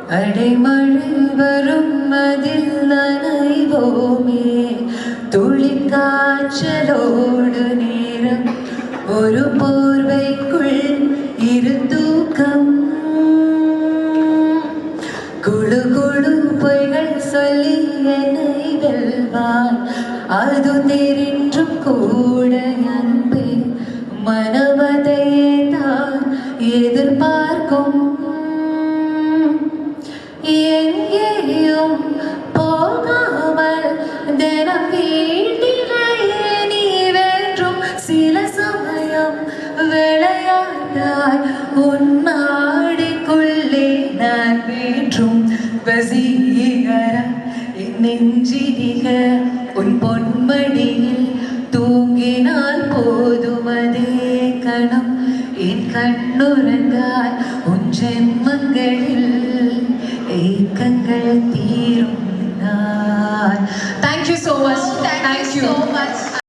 அடைமழை வரும் அதில் நனைவோமே துளிக்காற்றலோடு நேரம் ஒரு போர்வைக்குள் இரு தூக்கம் குழு குழு பொய்கள் சொல்லி என்னை வெல்வான் அது தெரிந்தும் கூட அன்பே மனவதையே தான் எதிர்பார்க்கும் எங்கேயும் போகாமல் தினம் வீட்டிலேயே நீ வென்றும் சில சமயம் விளையாட்டாய் உன் நாடிக்குள்ளே நான் வென்றும் வசீகர என் நெஞ்சினிக உன் பொன்மடியில் தூங்கினால் போதும் அதே கணம் என் கண்ணுறங்காய் உன் ஜென்மங்களில் ஏக்கங்கள் தீரும் நாள். Thank you so much. Thank you so much.